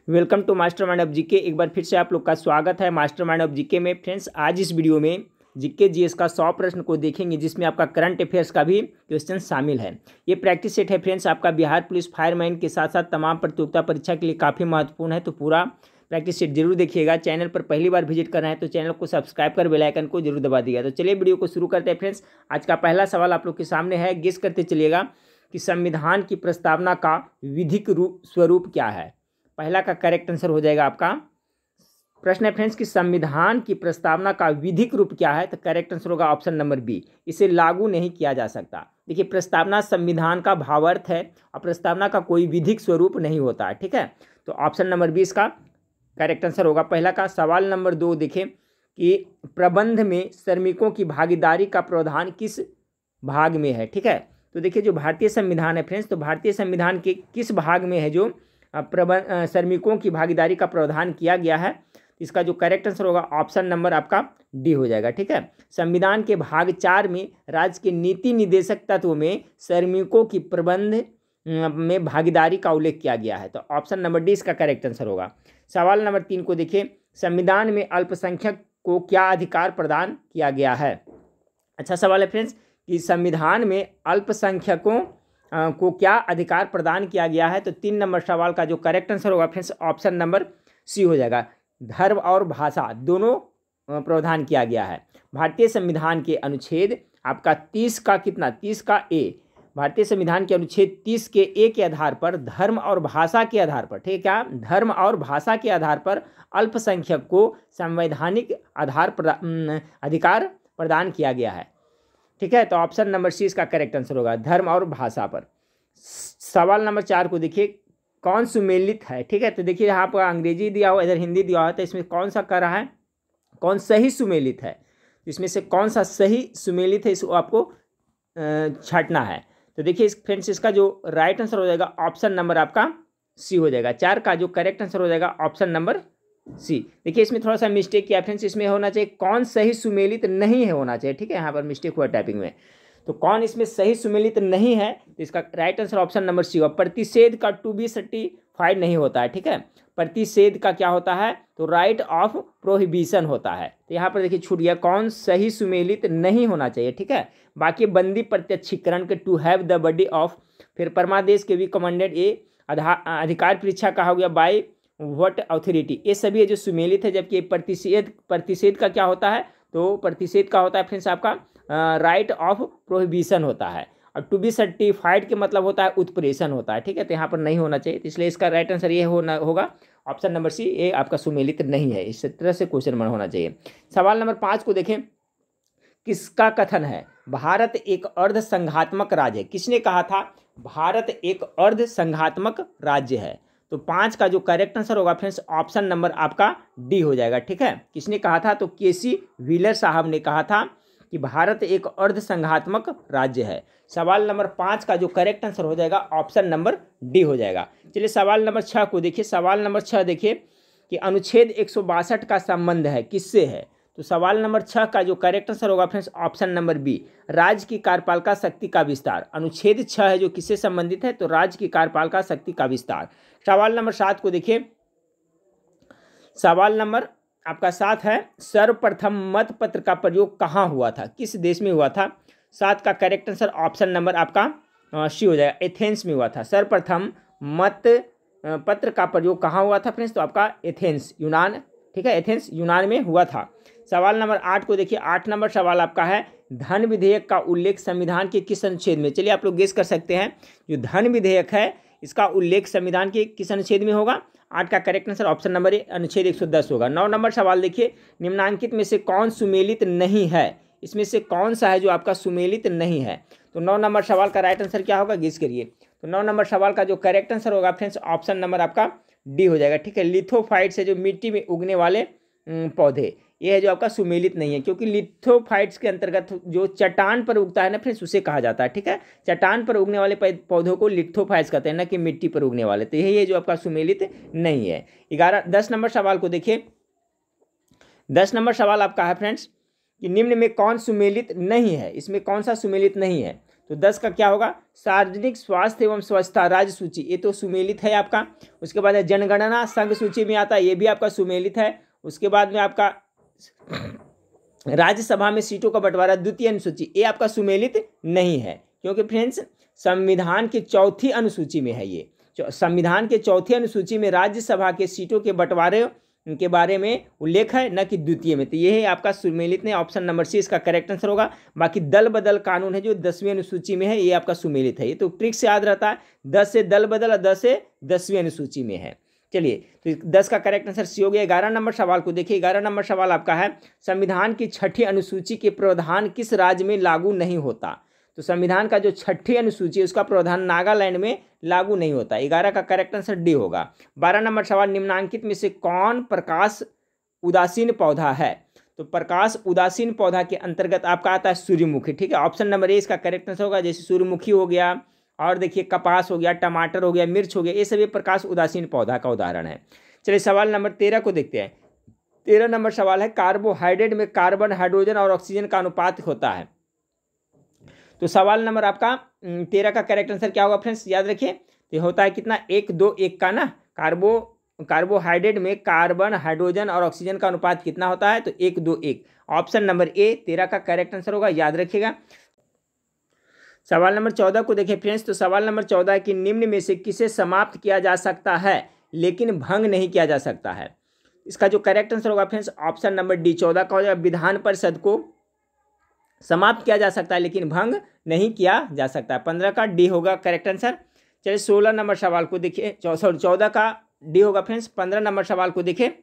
Welcome to mastermind of GK. एक बार फिर से आप लोग का स्वागत है मास्टरमाइंड ऑफ जीके में। फ्रेंड्स, आज इस वीडियो में जीके जीएस का 100 प्रश्न को देखेंगे, जिसमें आपका करंट अफेयर्स का भी क्वेश्चन शामिल है। ये प्रैक्टिस सेट है फ्रेंड्स, आपका बिहार पुलिस फायरमैन के साथ साथ तमाम प्रतियोगिता परीक्षा के लिए काफ़ी महत्वपूर्ण है, तो पूरा प्रैक्टिस सेट जरूर देखिएगा। चैनल पर पहली बार विजिट कर रहे हैं तो चैनल को सब्सक्राइब कर बेल आइकन को जरूर दबा दिएगा। तो चलिए वीडियो को शुरू करते हैं। फ्रेंड्स, आज का पहला सवाल आप लोग के सामने है, गेस करते चलिएगा कि संविधान की प्रस्तावना का विधिक स्वरूप क्या है। पहला का करेक्ट आंसर हो जाएगा आपका। प्रश्न है फ्रेंड्स कि संविधान की प्रस्तावना का विधिक रूप क्या है, तो करेक्ट आंसर होगा ऑप्शन नंबर बी, इसे लागू नहीं किया जा सकता। देखिए, प्रस्तावना संविधान का भावार्थ है और प्रस्तावना का कोई विधिक स्वरूप नहीं होता है, ठीक है। तो ऑप्शन नंबर बी इसका करेक्ट आंसर होगा पहला का। सवाल नंबर 2 देखें कि प्रबंध में श्रमिकों की भागीदारी का प्रावधान किस भाग में है, ठीक है। तो देखिए, जो भारतीय संविधान है फ्रेंड्स, तो भारतीय संविधान के किस भाग में है जो श्रमिकों की भागीदारी का प्रावधान किया गया है। इसका जो करेक्ट आंसर होगा ऑप्शन नंबर आपका डी हो जाएगा, ठीक है। संविधान के भाग 4 में राज्य के नीति निर्देशक तत्व में श्रमिकों की प्रबंध में भागीदारी का उल्लेख किया गया है, तो ऑप्शन नंबर डी इसका करेक्ट आंसर होगा। सवाल नंबर 3 को देखिए, संविधान में अल्पसंख्यक को क्या अधिकार प्रदान किया गया है। अच्छा सवाल है फ्रेंड्स कि संविधान में अल्पसंख्यकों को क्या अधिकार प्रदान किया गया है। तो 3 नंबर सवाल का जो करेक्ट आंसर होगा फ्रेंड्स ऑप्शन नंबर सी हो जाएगा। धर्म और भाषा दोनों प्रावधान किया गया है। भारतीय संविधान के अनुच्छेद आपका 30 का कितना, 30 का ए, भारतीय संविधान के अनुच्छेद 30 के ए के आधार पर धर्म और भाषा के आधार पर, ठीक है, क्या धर्म और भाषा के आधार पर अल्पसंख्यक को संवैधानिक अधिकार प्रदान किया गया है, ठीक है। तो ऑप्शन नंबर सी इसका करेक्ट आंसर होगा, धर्म और भाषा पर। सवाल नंबर 4 को देखिए, कौन सुमेलित है, ठीक है। तो देखिए यहाँ पर अंग्रेजी दिया हुआ, इधर हिंदी दिया हुआ, तो इसमें कौन सा कर रहा है, कौन सही सुमेलित है, इसमें से कौन सा सही सुमेलित है, इसको आपको छांटना है। तो देखिए फ्रेंड्स, इसका जो राइट आंसर हो जाएगा ऑप्शन नंबर आपका सी हो जाएगा। 4 का जो करेक्ट आंसर हो जाएगा ऑप्शन नंबर सी। देखिए इसमें थोड़ा सा मिस्टेक किया फ्रेंड्स, इसमें होना चाहिए कौन सही सुमेलित नहीं है होना चाहिए, ठीक है, यहाँ पर मिस्टेक हुआ टाइपिंग में। तो कौन इसमें सही सुमेलित नहीं है, तो इसका right answer option number C होगा। प्रतिषेध का टू बी सर्टिफाइड नहीं होता है, ठीक है। प्रतिषेध का क्या होता है, तो राइट ऑफ प्रोहिबिशन होता है। तो यहाँ पर देखिए छूट गया, कौन सही सुमेलित नहीं होना चाहिए, ठीक है। बाकी बंदी प्रत्यक्षीकरण के to have the body of, फिर परमादेश के भी कमांडेड ए, अधिकार परीक्षा का हो गया बाय व्हाट अथॉरिटी, ये सभी जो सुमेलित है। जबकि प्रतिषेध का क्या होता है, तो प्रतिषेध का होता है फ्रेंड्स आपका राइट ऑफ प्रोहिबिशन होता है, और टू बी सर्टिफाइड के मतलब होता है उत्प्रेषण होता है, ठीक है। तो यहाँ पर नहीं होना चाहिए, तो इसलिए इसका राइट आंसर ये होगा ऑप्शन नंबर सी, ये आपका सुमेलित नहीं है। इस तरह से क्वेश्चन होना चाहिए। सवाल नंबर 5 को देखें, किसका कथन है भारत एक अर्ध संघात्मक राज्य है। किसने कहा था भारत एक अर्ध संघात्मक राज्य है। तो 5 का जो करेक्ट आंसर होगा फ्रेंड्स ऑप्शन नंबर आपका डी हो जाएगा, ठीक है। किसने कहा था, तो केसी व्हीलर साहब ने कहा था कि भारत एक अर्ध संघात्मक राज्य है। सवाल नंबर 5 का जो करेक्ट आंसर हो जाएगा ऑप्शन नंबर डी हो जाएगा। चलिए सवाल नंबर 6 को देखिए। सवाल नंबर 6 देखिए कि अनुच्छेद 162 का संबंध है किससे है। तो सवाल नंबर 6 का जो करेक्ट आंसर होगा फ्रेंड्स ऑप्शन नंबर बी, राज्य की कार्यपालिका शक्ति का विस्तार। अनुच्छेद 6 है जो किससे संबंधित है, तो राज्य की कार्यपालिका शक्ति का विस्तार। सवाल नंबर 7 को देखिए। सवाल नंबर आपका 7 है, सर्वप्रथम मतपत्र का प्रयोग कहाँ हुआ था, किस देश में हुआ था। 7 का करेक्ट आंसर ऑप्शन नंबर आपका सी हो जाएगा, एथेंस में हुआ था। सर्वप्रथम मत पत्र का प्रयोग कहाँ हुआ था फ्रेंड्स, तो आपका एथेंस यूनान, ठीक है, एथेंस यूनान में हुआ था। सवाल नंबर 8 को देखिए। 8 नंबर सवाल आपका है, धन विधेयक का उल्लेख संविधान के किस अनुच्छेद में। चलिए आप लोग गेस कर सकते हैं, जो धन विधेयक है इसका उल्लेख संविधान के किस अनुच्छेद में होगा। 8 का correct answer option number A, अनुच्छेद 110 होगा। 9 नंबर सवाल देखिए, निम्नांकित में से कौन सुमेलित नहीं है, इसमें से कौन सा है जो आपका सुमेलित नहीं है। तो 9 नंबर सवाल का राइट आंसर क्या होगा, गेस करिए। तो 9 नंबर सवाल का जो करेक्ट आंसर होगा फ्रेंड्स ऑप्शन नंबर आपका डी हो जाएगा, ठीक है। लिथोफाइट से जो मिट्टी में उगने वाले पौधे, ये है जो आपका सुमेलित नहीं है, क्योंकि लिथोफाइट्स के अंतर्गत जो चट्टान पर उगता है ना फ्रेंड्स, उसे कहा जाता है, ठीक है। चट्टान पर उगने वाले पौधों को लिथोफाइट्स कहते हैं, ना कि मिट्टी पर उगने वाले। तो यही है जो आपका सुमेलित नहीं है। 10 नंबर सवाल को देखिए। 10 नंबर सवाल आपका है फ्रेंड्स कि निम्न में कौन सुमेलित नहीं है, इसमें कौन सा सुमेलित नहीं है। तो 10 का क्या होगा, सार्वजनिक स्वास्थ्य एवं स्वच्छता राज्य सूची, ये तो सुमेलित है आपका। उसके बाद है जनगणना संघ सूची में आता है, ये भी आपका सुमेलित है। उसके बाद में आपका राज्यसभा में सीटों का बंटवारा द्वितीय अनुसूची, ये आपका सुमेलित नहीं है, क्योंकि फ्रेंड्स संविधान की चौथी अनुसूची में है ये। संविधान के चौथी अनुसूची में राज्यसभा के सीटों के बंटवारे के बारे में उल्लेख है, न कि द्वितीय में। तो ये है आपका सुमेलित नहीं, ऑप्शन नंबर सी इसका करेक्ट आंसर होगा। बाकी दल बदल कानून है जो 10वीं अनुसूची में है, ये आपका सुमेलित है। ये तो ट्रिक से याद रहता है, 10 से दल बदल और 10 से 10वीं अनुसूची में है। चलिए, तो 10 का करेक्ट आंसर सी हो गया। 11 नंबर सवाल को देखिए। 11 नंबर सवाल आपका है, संविधान की छठी अनुसूची के प्रावधान किस राज्य में लागू नहीं होता। तो संविधान का जो छठी अनुसूची है उसका प्रावधान नागालैंड में लागू नहीं होता। 11 का करेक्ट आंसर डी होगा। 12 नंबर सवाल, निम्नांकित में से कौन प्रकाश उदासीन पौधा है। तो प्रकाश उदासीन पौधा के अंतर्गत आपका आता है सूर्यमुखी, ठीक है। ऑप्शन नंबर ए इसका करेक्ट आंसर होगा। जैसे सूर्यमुखी हो गया, और देखिए कपास हो गया, टमाटर हो गया, मिर्च हो गया, ये सभी प्रकाश उदासीन पौधा का उदाहरण है। चलिए सवाल नंबर 13 को देखते हैं। 13 नंबर सवाल है, कार्बोहाइड्रेट में कार्बन, हाइड्रोजन और ऑक्सीजन का अनुपात होता है। तो सवाल नंबर आपका 13 का करेक्ट आंसर क्या होगा फ्रेंड्स, याद रखिए। तो होता है कितना, 1 2 1 का ना। कार्बोहाइड्रेट में कार्बन, हाइड्रोजन और ऑक्सीजन का अनुपात कितना होता है, तो 1 2 1। ऑप्शन नंबर ए 13 का करेक्ट आंसर होगा, याद रखिएगा। सवाल नंबर 14 को देखिए फ्रेंड्स। तो सवाल नंबर 14 है कि निम्न में से किसे समाप्त किया जा सकता है लेकिन भंग नहीं किया जा सकता है। इसका जो करेक्ट आंसर होगा फ्रेंड्स, ऑप्शन नंबर डी 14 का हो जाएगा। विधान परिषद को समाप्त किया जा सकता है लेकिन भंग नहीं किया जा सकता है। 15 का डी होगा करेक्ट आंसर। चलिए 16 नंबर सवाल को देखिए। 14 का डी होगा फ्रेंड्स। 15 नंबर सवाल को देखिए।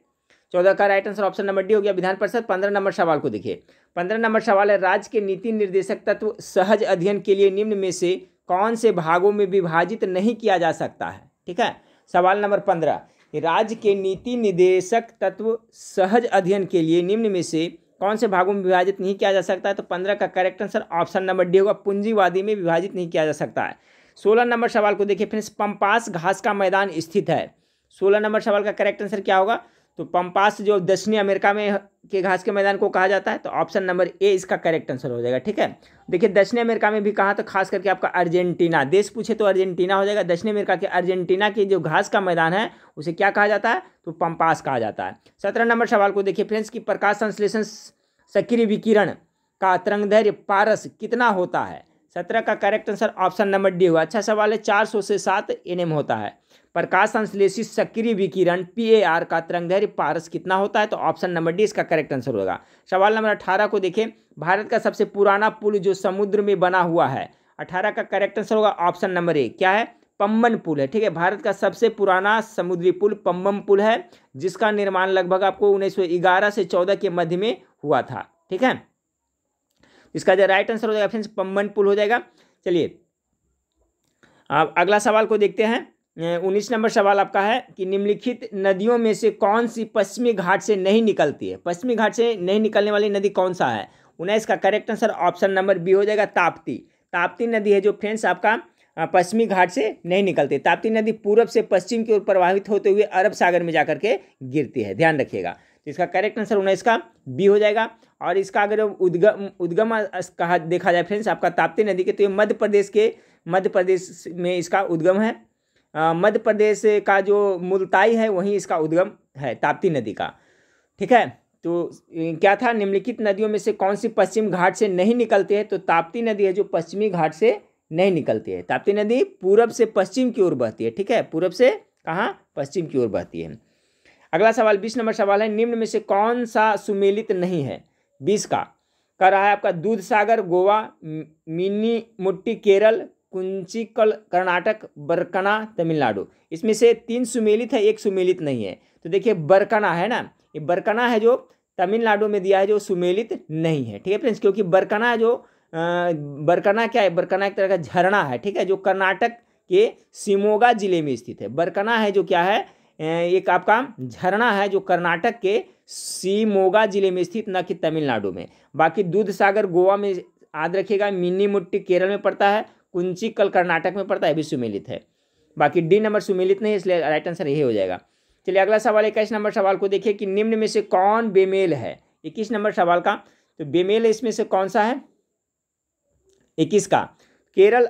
14 का right answer option number D हो गया, विधान परिषद। 15 नंबर सवाल को देखिए। 15 नंबर सवाल है, राज्य के नीति निर्देशक तत्व सहज अध्ययन के लिए निम्न में से कौन से भागों में विभाजित नहीं किया जा सकता है, ठीक है। सवाल नंबर 15, राज्य के नीति निर्देशक तत्व सहज अध्ययन के लिए निम्न में से कौन से भागों में विभाजित नहीं किया जा सकता है। तो 15 का correct answer option number D होगा, पूंजीवादी में विभाजित नहीं किया जा सकता है। 16 नंबर सवाल को देखिए फ्रेंड्स, पंपास घास का मैदान स्थित है। 16 नंबर सवाल का करेक्ट आंसर क्या होगा, तो पंपास जो दक्षिणी अमेरिका में के घास के मैदान को कहा जाता है। तो ऑप्शन नंबर ए इसका करेक्ट आंसर हो जाएगा, ठीक है। देखिए दक्षिणी अमेरिका में भी कहा, तो खास करके आपका अर्जेंटीना, देश पूछे तो अर्जेंटीना हो जाएगा। दक्षिणी अमेरिका के अर्जेंटीना के जो घास का मैदान है उसे क्या कहा जाता है, तो पंपास कहा जाता है। 17 नंबर सवाल को देखिए फ्रेंड्स, की प्रकाश संश्लेषण सक्रिय विकिरण का तरंगदैर्घ्य पारस कितना होता है। 17 का correct answer option number D हुआ। अच्छा सवाल है, 400 से 7 nm होता है। प्रकाश संश्लेषित सक्रिय विकिरण PAR का तरंगदैर्घ्य पारस कितना होता है, तो ऑप्शन नंबर डी इसका करेक्ट आंसर होगा। सवाल नंबर 18 को देखें, भारत का सबसे पुराना पुल जो समुद्र में बना हुआ है। 18 का करेक्ट आंसर होगा ऑप्शन नंबर ए, क्या है, पम्बन पुल है, ठीक है। भारत का सबसे पुराना समुद्री पुल पम्बन पुल है, जिसका निर्माण लगभग आपको 1911 से 14 के मध्य में हुआ था, ठीक है। इसका जो राइट आंसर हो जाएगा फ्रेंड्स पम्बन पुल हो जाएगा। चलिए अब अगला सवाल को देखते हैं। 19 नंबर सवाल आपका है कि निम्नलिखित नदियों में से कौन सी पश्चिमी घाट से नहीं निकलती है। पश्चिमी घाट से नहीं निकलने वाली नदी कौन सा है। 19 का correct answer option number B हो जाएगा, ताप्ती। ताप्ती नदी है जो फ्रेंड्स आपका पश्चिमी घाट से नहीं निकलती। ताप्ती नदी पूरब से पश्चिम की ओर प्रवाहित होते हुए अरब सागर में जाकर के गिरती है, ध्यान रखिएगा। तो इसका करेक्ट आंसर 19 का बी हो जाएगा। और इसका अगर उद्गम कहा देखा जाए फ्रेंड्स आपका ताप्ती नदी के, तो ये मध्य प्रदेश में इसका उद्गम है। मध्य प्रदेश का जो मुल्ताई है वहीं इसका उद्गम है ताप्ती नदी का, ठीक है। तो क्या था, निम्नलिखित नदियों में से कौन सी पश्चिम घाट से नहीं निकलती है। तो ताप्ती नदी है जो पश्चिमी घाट से नहीं निकलती है। ताप्ती नदी पूरब से पश्चिम की ओर बहती है, ठीक है। पूरब से कहाँ, पश्चिम की ओर बहती है। अगला सवाल 20 नंबर सवाल है, निम्न में से कौन सा सुमेलित नहीं है। 20 का कर रहा है आपका, दूध सागर गोवा, मिनी मुट्टी केरल, कुंचिकल कर्नाटक, बरकना तमिलनाडु। इसमें से 3 सुमेलित है, 1 सुमेलित नहीं है। तो देखिए बरकना है ना, ये बरकना है जो तमिलनाडु में दिया है, जो सुमेलित नहीं है, ठीक है फ्रेंड्स। क्योंकि बरकना जो बरकना क्या है, बरकना एक तरह का झरना है, ठीक है, जो कर्नाटक के शिमोगा जिले में स्थित है। बरकना है जो क्या है, एक आपका झरना है जो कर्नाटक के शिमोगा जिले में स्थित, न कि तमिलनाडु में। बाकी दूध सागर गोवा में याद रखिएगा, मिनी मुट्टी केरल में पड़ता है, कुंचिकल कर्नाटक में पड़ता है, भी सुमेलित है। बाकी डी नंबर सुमेलित नहीं, इसलिए राइट आंसर यही हो जाएगा। चलिए अगला सवाल 21 नंबर सवाल को देखिए कि निम्न में से कौन बेमेल है। 21 नंबर सवाल का, तो बेमेल इसमें से कौन सा है 21 का, केरल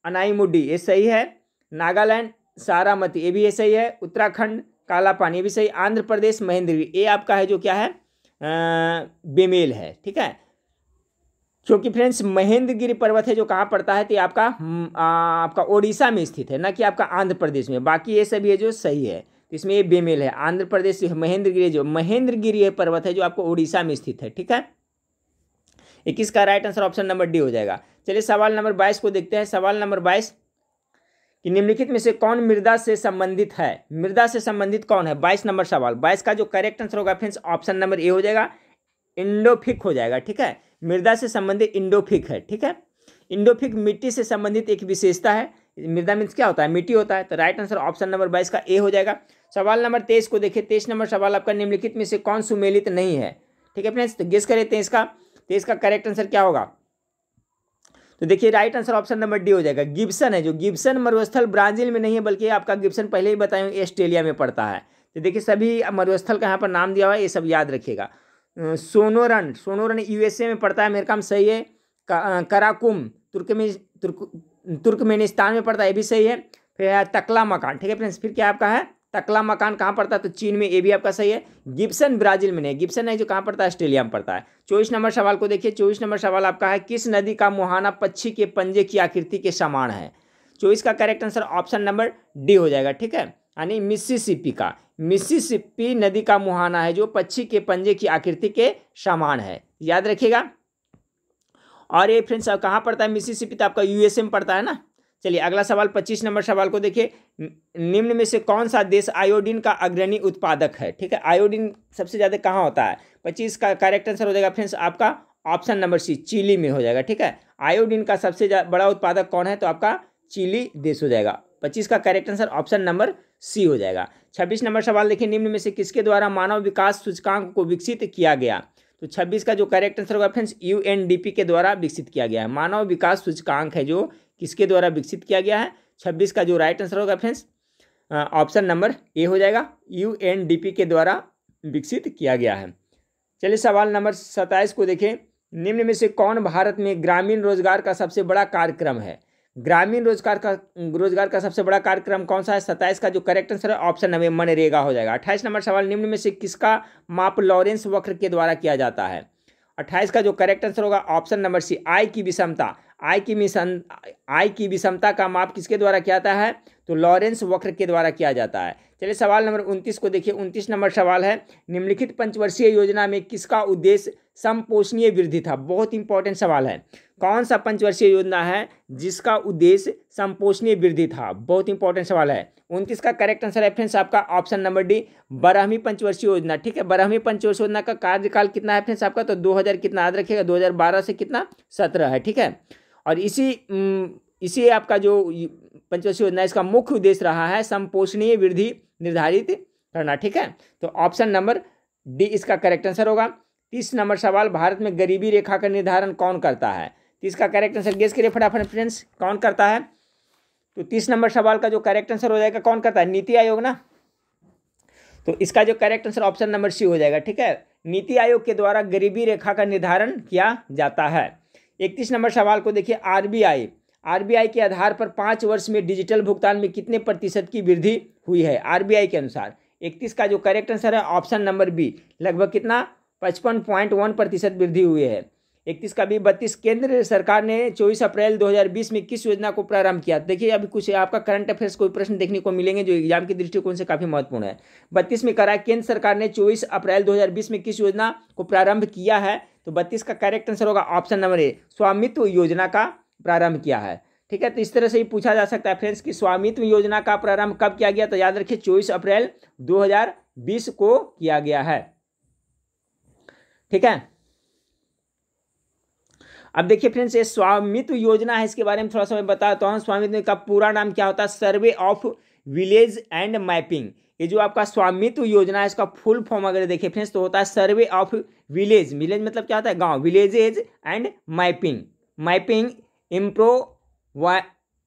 अनाईमुडी, ये सही है। नागालैंड सारामती, ये भी ये सही है। उत्तराखंड काला पानी, ये भी सही। आंध्र प्रदेश महेंद्रगिरी, ये आपका है जो क्या है बेमेल है, ठीक है। क्योंकि फ्रेंड्स महेंद्रगिरी पर्वत है जो कहाँ पड़ता है, तो ये आपका ओडिशा में स्थित है, ना कि आपका आंध्र प्रदेश में। बाकी ये सभी है जो सही है, तो इसमें ये बेमेल है। आंध्र प्रदेश महेंद्रगिरी पर्वत है जो आपको ओडिशा में स्थित है, ठीक है। 21 का right answer option number D हो जाएगा। चलिए सवाल नंबर 22 को देखते हैं। सवाल नंबर 22 कि निम्नलिखित में से कौन मृदा से संबंधित है? मृदा से संबंधित कौन है? 22 नंबर सवाल। 22 का जो करेक्ट आंसर होगा फ्रेंड्स ऑप्शन नंबर ए हो जाएगा, इंडोफिक हो जाएगा, ठीक है। मृदा से संबंधित इंडोफिक है, ठीक है। इंडोफिक मिट्टी से संबंधित एक विशेषता है। मृदा मीन्स क्या होता है? मिट्टी होता है। तो राइट आंसर ऑप्शन नंबर 22 का ए हो जाएगा। सवाल नंबर 23 को देखिए। 23 नंबर सवाल आपका, निम्नलिखित में से कौन सुमेलित नहीं है? ठीक है फ्रेंड्स, तो गेस करें 23 का। 23 का करेक्ट आंसर क्या होगा? तो देखिए right answer option number D हो जाएगा, गिब्सन है। जो गिब्सन मरुस्थल ब्राजील में नहीं है, बल्कि आपका गिब्सन पहले ही बताया ऑस्ट्रेलिया में पड़ता है। तो देखिए सभी मरुस्थल का यहाँ पर नाम दिया हुआ है, ये सब याद रखिएगा। सोनोरन यूएसए में पड़ता है, मेरे काम सही है। कराकुम तुर्कमेनिस्तान में पड़ता है, ये भी सही है। फिर है तकला मकान, ठीक है फ्रेंड्स। फिर क्या आपका है तकला मकान कहाँ पड़ता है? तो चीन में, ये भी आपका सही है। गिब्सन ब्राजील में नहीं, गिब्सन है जो कहाँ पड़ता है? ऑस्ट्रेलिया में पड़ता है। 24 नंबर सवाल को देखिए। 24 नंबर सवाल आपका है, किस नदी का मुहाना पक्षी के पंजे की आकृति के समान है? 24 का correct answer option number D हो जाएगा, ठीक है। यानी मिसिसिपी का, मिसिसिपी नदी का मुहाना है जो पक्षी के पंजे की आकृति के समान है, याद रखिएगा। और ये फ्रेंड्स कहाँ पड़ता है? मिसिसिपी तो आपका यूएसए में पड़ता है ना। चलिए अगला सवाल 25 नंबर सवाल को देखिए। निम्न में से कौन सा देश आयोडीन का अग्रणी उत्पादक है? ठीक है, आयोडीन सबसे ज़्यादा कहाँ होता है? 25 का करेक्ट आंसर हो जाएगा फ्रेंड्स आपका ऑप्शन नंबर सी, चिली में हो जाएगा, ठीक है। आयोडीन का सबसे बड़ा उत्पादक कौन है? तो आपका चिली देश हो जाएगा। 25 का correct answer option number C हो जाएगा। 26 नंबर सवाल देखिए। निम्न में से किसके द्वारा मानव विकास सूचकांक को विकसित किया गया? तो 26 का जो करेक्ट आंसर होगा फ्रेंड्स यूएनडीपी के द्वारा विकसित किया गया है। मानव विकास सूचकांक है जो किसके द्वारा विकसित किया गया है? 26 का जो राइट आंसर होगा फ्रेंड्स ऑप्शन नंबर ए हो जाएगा, यूएनडीपी के द्वारा विकसित किया गया है। चलिए सवाल नंबर 27 को देखें। निम्न में से कौन भारत में ग्रामीण रोजगार का सबसे बड़ा कार्यक्रम है? ग्रामीण रोजगार का सबसे बड़ा कार्यक्रम कौन सा है? 27 का जो करेक्ट आंसर है ऑप्शन नंबर मनरेगा हो जाएगा। 28 नंबर सवाल। निम्न में से किसका माप लॉरेंस वक्र के द्वारा किया जाता है? 28 का जो करेक्ट आंसर होगा ऑप्शन नंबर सी, आय की विषमता। आय की विषमता का माप किसके द्वारा किया जाता है? तो लॉरेंस वक्र के द्वारा किया जाता है। चलिए सवाल नंबर 29 को देखिए। 29 नंबर सवाल है, निम्नलिखित पंचवर्षीय योजना में किसका उद्देश्य समपोषणीय वृद्धि था? बहुत इंपॉर्टेंट सवाल है। कौन सा पंचवर्षीय योजना है जिसका उद्देश्य समपोषणीय वृद्धि था? बहुत इंपॉर्टेंट सवाल है। 29 का करेक्ट आंसर है फ्रेंड्स आपका ऑप्शन नंबर डी, 12वीं पंचवर्षीय योजना, ठीक है। 12वीं पंचवर्षीय योजना का कार्यकाल कितना है फ्रेंड्स आपका? तो 2000 कितना याद रखिएगा, 2012 से कितना 17 है, ठीक है। और इसी आपका जो पंचवर्षीय योजना इसका मुख्य उद्देश्य रहा है समपोषणीय वृद्धि निर्धारित करना, ठीक है। तो ऑप्शन नंबर डी इसका करेक्ट आंसर होगा। 30 नंबर सवाल, भारत में गरीबी रेखा का निर्धारण कौन करता है? 30 का करेक्ट आंसर गेस करिए फटाफट फ्रेंड्स, कौन करता है? तो 30 नंबर सवाल का जो करेक्ट आंसर हो जाएगा कौन करता है? नीति आयोग ना। तो इसका जो correct answer option number C हो जाएगा, ठीक है। नीति आयोग के द्वारा गरीबी रेखा का निर्धारण किया जाता है। 31 नंबर सवाल को देखिए। आरबीआई के आधार पर 5 वर्ष में डिजिटल भुगतान में कितने प्रतिशत की वृद्धि हुई है आरबीआई के अनुसार? 31 का जो करेक्ट आंसर है ऑप्शन नंबर बी, लगभग कितना 55.1% वृद्धि हुई है। 31 का भी। 32 केंद्र सरकार ने 24 अप्रैल 2020 में किस योजना को प्रारंभ किया? देखिए अभी कुछ आपका करंट अफेयर्स कोई प्रश्न देखने को मिलेंगे जो एग्जाम के दृष्टिकोण से काफी महत्वपूर्ण है। 32 में करा, केंद्र सरकार ने 24 अप्रैल 2020 में किस योजना को प्रारंभ किया है? तो 32 का करेक्ट आंसर होगा ऑप्शन नंबर ए, स्वामित्व योजना का प्रारंभ किया है, ठीक है। तो इस तरह से ही पूछा जा सकता है फ्रेंड्स कि स्वामित्व योजना का प्रारंभ कब किया गया? तो याद रखिए 24 अप्रैल 2020 को किया गया है, ठीक है। अब देखिए फ्रेंड्स ये स्वामित्व योजना है, इसके बारे में थोड़ा सा मैं बताता हूँ। स्वामित्व का पूरा नाम क्या होता है? Survey of village and mapping. ये जो आपका स्वामित्व योजना है इसका फुल फॉर्म अगर देखिए फ्रेंड्स तो होता है सर्वे ऑफ विलेज। विलेज मतलब क्या होता है? गांव। Villages and mapping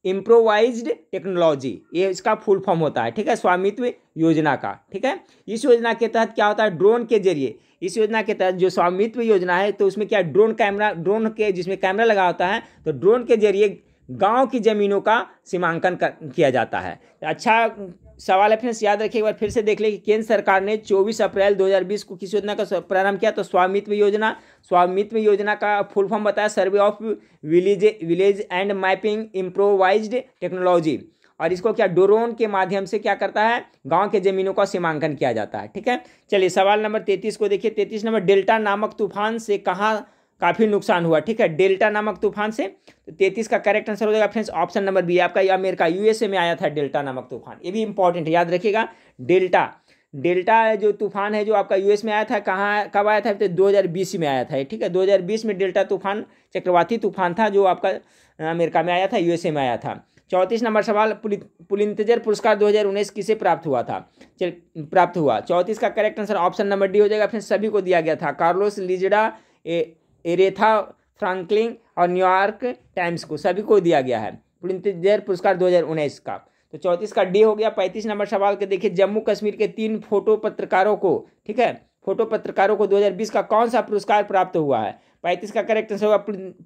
improvised technology, ये इसका फुल फॉर्म होता है, ठीक है, स्वामित्व योजना का, ठीक है। इस योजना के तहत क्या होता है, ड्रोन के जरिए, इस योजना के तहत जो स्वामित्व योजना है तो उसमें क्या ड्रोन के जिसमें कैमरा लगा होता है, तो ड्रोन के जरिए गांव की ज़मीनों का सीमांकन किया जाता है। अच्छा सवाल है फ्रेंड्स, याद रखिए, एक बार फिर से देख लें कि केंद्र सरकार ने 24 अप्रैल 2020 को किस योजना का प्रारंभ किया, तो स्वामित्व योजना। स्वामित्व योजना का फुल फॉर्म बताया, survey of village and mapping improvised technology, और इसको क्या ड्रोन के माध्यम से क्या करता है, गांव के ज़मीनों का सीमांकन किया जाता है, ठीक है। चलिए सवाल नंबर 33 को देखिए। 33 नंबर, डेल्टा नामक तूफान से कहाँ काफ़ी नुकसान हुआ, ठीक है, डेल्टा नामक तूफान से। तो 33 का करेक्ट आंसर हो जाएगा फ्रेंड्स ऑप्शन नंबर बी, आपका अमेरिका यूएसए में आया था डेल्टा नामक तूफान। ये भी इंपॉर्टेंट है, याद रखिएगा। डेल्टा जो तूफान है जो आपका यूएस में आया था, कहाँ कब आया था, तो 2020 में आया था, ठीक है। 2020 में डेल्टा तूफान चक्रवाती तूफान था जो आपका अमेरिका में आया था, यूएसए में आया था। 34 नंबर सवाल, पुलित्जर पुरस्कार 2019 किसे प्राप्त हुआ था, प्राप्त हुआ। 34 का correct answer option number D हो जाएगा फ्रेंड्स, सभी को दिया गया था, कार्लोस लीजडा, एरेथा फ्रैंकलिन और न्यूयॉर्क टाइम्स को, सभी को दिया गया है पुलित्जर पुरस्कार 2019 का। तो 34 का डी हो गया। 35 नंबर सवाल के देखिए, जम्मू कश्मीर के 3 फोटो पत्रकारों को, ठीक है, फोटो पत्रकारों को 2020 का कौन सा पुरस्कार प्राप्त हुआ है। 35 का करेक्ट आंसर होगा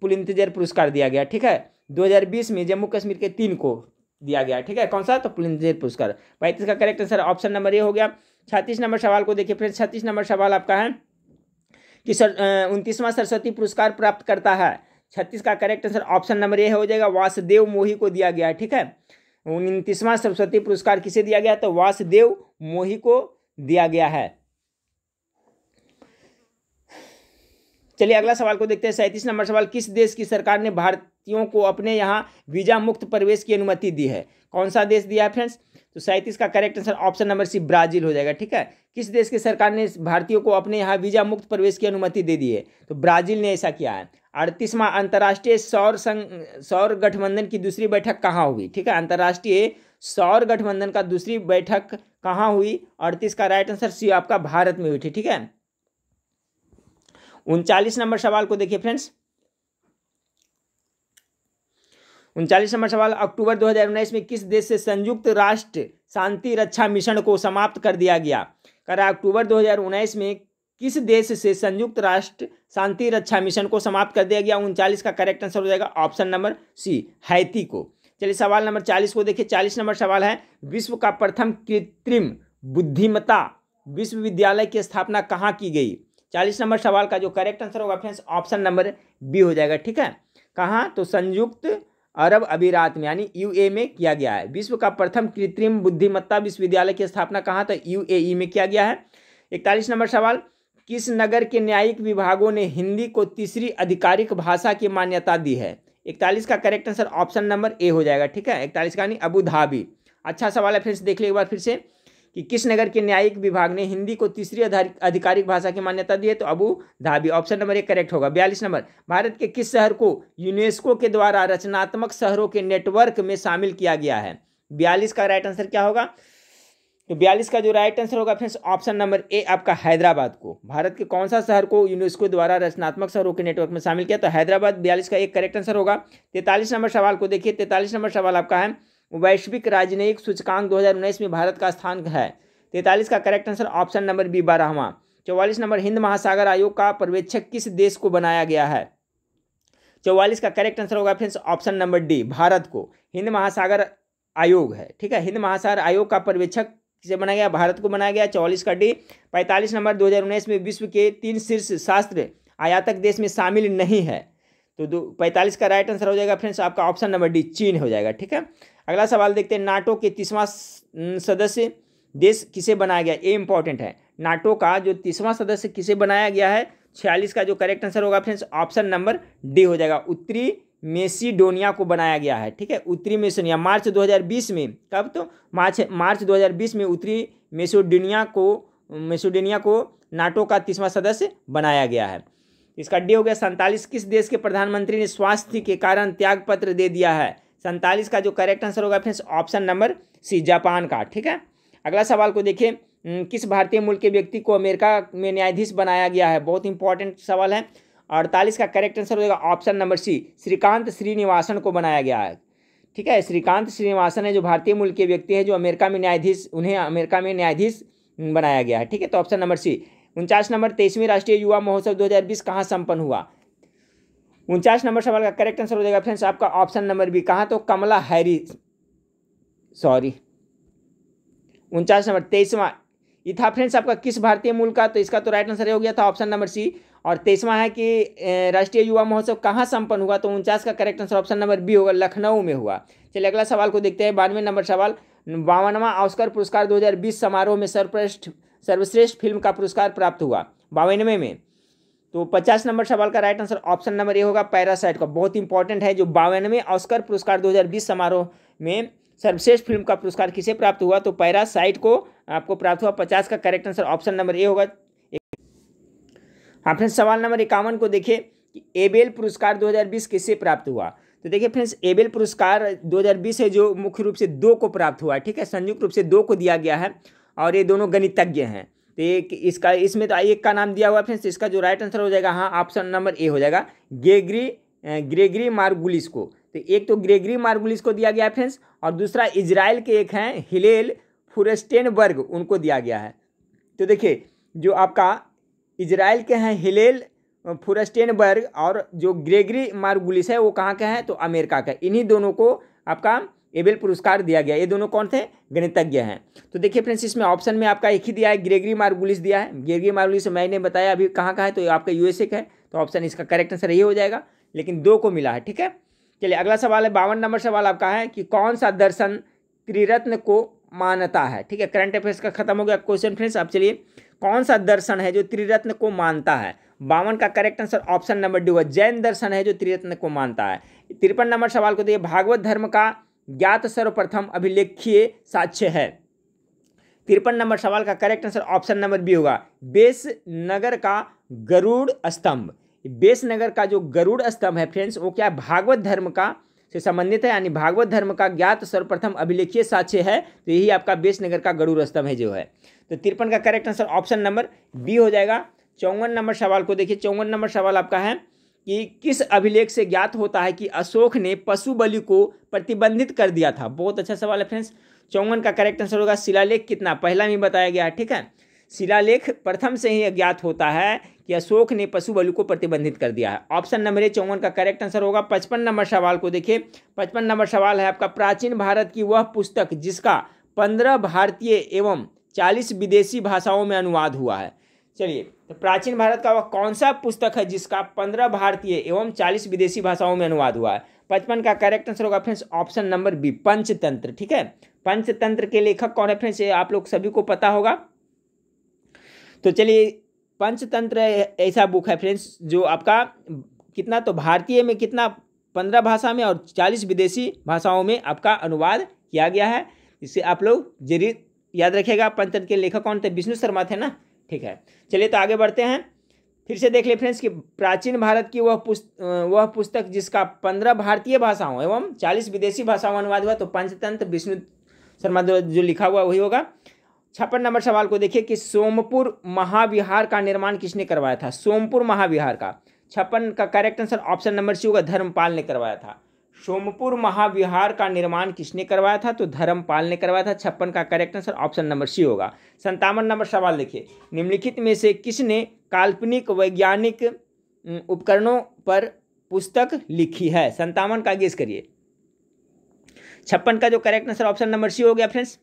पुलित्जर पुरस्कार दिया गया, ठीक है। 2020 में जम्मू कश्मीर के 3 को दिया गया, ठीक है, कौन सा, तो पुलित्जर पुरस्कार। 35 का correct answer option number A हो गया। 36 नंबर सवाल को देखिए फ्रेंड्स। 36 नंबर सवाल आपका है कि 29वां सरस्वती पुरस्कार प्राप्त करता है। 36 का correct answer option number A हो जाएगा, वासुदेव मोही को दिया गया है, ठीक है। 29वां सरस्वती पुरस्कार किसे दिया गया, तो वासुदेव मोही को दिया गया है। चलिए अगला सवाल को देखते हैं। 37 नंबर सवाल, किस देश की सरकार ने भारतीयों को अपने यहाँ वीजा मुक्त प्रवेश की अनुमति दी है, कौन सा देश दिया है फ्रेंड्स, तो 37 का correct answer option number C, Brazil हो जाएगा, ठीक है। किस देश की सरकार ने भारतीयों को अपने यहाँ वीजा मुक्त प्रवेश की अनुमति दे दी है, तो ब्राजील ने ऐसा किया है। 38वां अंतर्राष्ट्रीय सौर गठबंधन की दूसरी बैठक कहाँ हुई, ठीक है, अंतर्राष्ट्रीय सौर गठबंधन का दूसरी बैठक कहाँ हुई। 38 का राइट आंसर सी आपका भारत में हुई थी, ठीक है। 39 नंबर सवाल को देखिए फ्रेंड्स। 39 नंबर सवाल, अक्टूबर 2019 में किस देश से संयुक्त राष्ट्र शांति रक्षा मिशन को समाप्त कर दिया गया, कर अक्टूबर 2019 में किस देश से संयुक्त राष्ट्र शांति रक्षा मिशन को समाप्त कर दिया गया। 39 का करेक्ट आंसर हो जाएगा ऑप्शन नंबर सी, हैती को। चलिए सवाल नंबर 40 को देखिए। 40 नंबर सवाल है, विश्व का प्रथम कृत्रिम बुद्धिमत्ता विश्वविद्यालय की स्थापना कहाँ की गई। 40 नंबर सवाल का जो करेक्ट आंसर होगा फ्रेंड्स ऑप्शन नंबर बी हो जाएगा, ठीक है। कहाँ, तो संयुक्त अरब अमीरात में यानी यूए में किया गया है। विश्व का प्रथम कृत्रिम बुद्धिमत्ता विश्वविद्यालय की स्थापना कहाँ, तो यूएई में किया गया है। 41 नंबर सवाल, किस नगर के न्यायिक विभागों ने हिंदी को तीसरी आधिकारिक भाषा की मान्यता दी है। 41 का correct answer option number A हो जाएगा, ठीक है। 41 का नहीं, अबू धाबी। अच्छा सवाल है, फिर से देख ले एक बार फिर से कि किस नगर के न्यायिक विभाग ने हिंदी को तीसरी आधिकारिक भाषा की मान्यता दी है, तो Abu Dhabi, option number A correct होगा। 42 नंबर, भारत के किस शहर को यूनेस्को के द्वारा रचनात्मक शहरों के नेटवर्क में शामिल किया गया है। 42 का राइट आंसर क्या होगा, तो 42 का जो राइट आंसर होगा फ्रेंड्स ऑप्शन नंबर ए आपका हैदराबाद को। भारत के कौन सा शहर को यूनेस्को द्वारा रचनात्मक शहरों के नेटवर्क में शामिल किया, तो हैदराबाद। 42 का एक करेक्ट आंसर होगा। 43 नंबर सवाल को देखिए। 43 नंबर सवाल आपका है, वैश्विक राजनयिक सूचकांक 2019 में भारत का स्थान है। 43 का correct answer option number B, 12वां। 44 नंबर, हिंद महासागर आयोग का पर्यवेक्षक किस देश को बनाया गया है। 44 का करेक्ट आंसर होगा friends option number D, Bharat को। हिंद महासागर आयोग है, ठीक है, हिंद महासागर आयोग का पर्यवेक्षक किसे बनाया गया, भारत को बनाया गया। 44 का डी। 45 नंबर, 2019 में विश्व के 3 शीर्ष शास्त्र आयातक देश में शामिल नहीं है, तो 45 का राइट आंसर हो जाएगा फ्रेंड्स आपका ऑप्शन नंबर डी, चीन हो जाएगा, ठीक है। अगला सवाल देखते हैं, नाटो के 30वां सदस्य देश किसे बनाया गया, ये इंपॉर्टेंट है। नाटो का जो 30वां सदस्य किसे बनाया गया है। 46 का जो करेक्ट आंसर होगा फ्रेंड्स ऑप्शन नंबर डी हो जाएगा, उत्तरी मेसिडोनिया को बनाया गया है, ठीक है, उत्तरी मेसिडोनिया। मार्च 2020 में, कब, तो मार्च 2020 में उत्तरी मेसिडोनिया को नाटो का 30वां सदस्य बनाया गया है। इसका डी हो गया। 47, किस देश के प्रधानमंत्री ने स्वास्थ्य के कारण त्याग पत्र दे दिया है। 47 का जो करेक्ट आंसर होगा friends option number C, Japan का, ठीक है। अगला सवाल को देखिए, किस भारतीय मूल के व्यक्ति को अमेरिका में न्यायाधीश बनाया गया है, बहुत इंपॉर्टेंट सवाल है। 48 का करेक्ट आंसर हो जाएगा option number C, Srikanth Srinivasan को बनाया गया है, ठीक है। श्रीकांत श्रीनिवासन है जो भारतीय मूल के व्यक्ति है जो अमेरिका में न्यायाधीश, उन्हें अमेरिका में न्यायाधीश बनाया गया है, ठीक है। तो ऑप्शन नंबर सी। 49 नंबर 23वीं राष्ट्रीय युवा महोत्सव 2020 कहाँ संपन्न हुआ? 49 नंबर सवाल का करेक्ट आंसर हो जाएगा फ्रेंड्स आपका ऑप्शन नंबर बी। कहाँ? तो कमला हैरिस, सॉरी 49 नंबर 23वां ये था फ्रेंड्स आपका किस भारतीय मूल का, तो इसका तो राइट आंसर हो गया था ऑप्शन नंबर सी। और 23वां है कि राष्ट्रीय युवा महोत्सव कहाँ संपन्न हुआ, तो 49 का correct answer option number B होगा, लखनऊ में हुआ। चलिए अगला सवाल को देखते हैं। 92 नंबर सवाल, 52वां ऑस्कर पुरस्कार 2020 समारोह में सर्वश्रेष्ठ फिल्म का पुरस्कार प्राप्त हुआ 92वें में। तो 50 नंबर सवाल का right answer option number A होगा, पैरासाइट का। बहुत इंपॉर्टेंट है, जो 52वें ऑस्कर पुरस्कार 2020 समारोह में सर्वश्रेष्ठ फिल्म का पुरस्कार किसे प्राप्त हुआ, तो पैरासाइट को आपको प्राप्त हुआ। 50 का correct answer option number A होगा। हाँ फ्रेंड्स, सवाल नंबर 51 को देखिए कि एबेल पुरस्कार 2020 किसे प्राप्त हुआ। तो देखिए फ्रेंड्स, एबेल पुरस्कार 2020 है जो मुख्य रूप से 2 को प्राप्त हुआ, ठीक है। संयुक्त रूप से 2 को दिया गया है और ये दोनों गणितज्ञ हैं। तो एक इसका, इसमें तो एक का नाम दिया हुआ है फ्रेंड्स, इसका जो राइट आंसर हो जाएगा हाँ ऑप्शन नंबर ए हो जाएगा, ग्रेगरी मार्गुलिस को। तो एक तो ग्रेगरी मार्गुलिस को दिया गया है फ्रेंड्स, और दूसरा इजराइल के एक हैं हिलेल फुरस्टेनबर्ग, उनको दिया गया है। तो देखिए जो आपका इजराइल के हैं हिलेल फुरस्टेनबर्ग और जो ग्रेगरी मार्गुलिस है वो कहाँ के हैं, तो अमेरिका का। इन्हीं दोनों को आपका एबेल पुरस्कार दिया गया। ये दोनों कौन थे, गणितज्ञ हैं। तो देखिए फ्रेंड्स, इसमें ऑप्शन में आपका एक ही दिया है, ग्रेगरी मार्गुलिस दिया है। ग्रेगरी मार्गुलिस मैंने बताया अभी कहाँ का है, तो आपका यूएसए का है। तो ऑप्शन इसका करेक्ट आंसर यही हो जाएगा, लेकिन 2 को मिला है, ठीक है। चलिए अगला सवाल है, 52 नंबर सवाल आपका है कि कौन सा दर्शन त्रिरत्न को मानता है, ठीक है। करंट अफेयर्स का खत्म हो गया क्वेश्चन फ्रेंड्स। आप चलिए, कौन सा दर्शन है जो त्रिरत्न को मानता है? 52 का correct answer option number D होगा, जैन दर्शन है जो त्रिरत्न को मानता है। 53 नंबर सवाल को देखिए, भागवत धर्म का ज्ञात सर्वप्रथम अभिलेखीय साक्ष्य है। 53 नंबर सवाल का correct answer option number B होगा, बेसनगर का गरुड़ स्तंभ। बेसनगर का जो गरुड़ स्तंभ है फ्रेंड्स, वो क्या भागवत धर्म का से संबंधित है, यानी भागवत धर्म का ज्ञात सर्वप्रथम अभिलेखीय साक्ष्य है। तो यही आपका बेसनगर का गरुड़ स्तंभ है जो है। तो 53 का correct answer option number B हो जाएगा। 54 नंबर सवाल को देखिए, 54 नंबर सवाल आपका है कि किस अभिलेख से ज्ञात होता है कि अशोक ने पशु बलि को प्रतिबंधित कर दिया था। बहुत अच्छा सवाल है फ्रेंड्स। 54 का करेक्ट आंसर होगा, शिलालेख कितना, पहला में बताया गया है, ठीक है। शिलालेख प्रथम से ही ज्ञात होता है कि अशोक ने पशु बलि को प्रतिबंधित कर दिया है। ऑप्शन नंबर ए 54 का करेक्ट आंसर होगा। 55 नंबर सवाल को देखिए, 55 नंबर सवाल है आपका, प्राचीन भारत की वह पुस्तक जिसका 15 भारतीय एवं 40 विदेशी भाषाओं में अनुवाद हुआ है। चलिए, तो प्राचीन भारत का वह कौन सा पुस्तक है जिसका 15 भारतीय एवं 40 विदेशी भाषाओं में अनुवाद हुआ है? 55 का करेक्ट आंसर होगा friends option number B, Panchatantra, ठीक है। पंचतंत्र के लेखक कौन है फ्रेंड्स, ये आप लोग सभी को पता होगा। तो चलिए, पंचतंत्र ऐसा बुक है फ्रेंड्स जो आपका कितना, तो भारतीय में कितना 15 भाषा में और 40 विदेशी भाषाओं में आपका अनुवाद किया गया है। इसे आप लोग जरूर याद रखिएगा। पंचतंत्र के लेखक कौन थे, विष्णु शर्मा थे ना, ठीक है। चलिए तो आगे बढ़ते हैं, फिर से देख ले फ्रेंड्स कि प्राचीन भारत की वह पुस्तक जिसका 15 भारतीय भाषाओं एवं 40 विदेशी भाषाओं में अनुवाद हुआ, तो पंचतंत्र विष्णु शर्मा जो लिखा हुआ वही होगा। 56 नंबर सवाल को देखिए कि सोमपुर महाविहार का निर्माण किसने करवाया था? सोमपुर महाविहार का 56 का correct answer option number C होगा, धर्मपाल ने करवाया था। सोमपुर महाविहार का निर्माण किसने करवाया था? तो धर्मपाल ने करवाया था। 56 का correct answer option number C होगा। 57 नंबर सवाल देखिए, निम्नलिखित में से किसने काल्पनिक वैज्ञानिक उपकरणों पर पुस्तक लिखी है? 57 का गेस करिए। 56 का जो correct answer option number C हो गया फ्रेंड्स।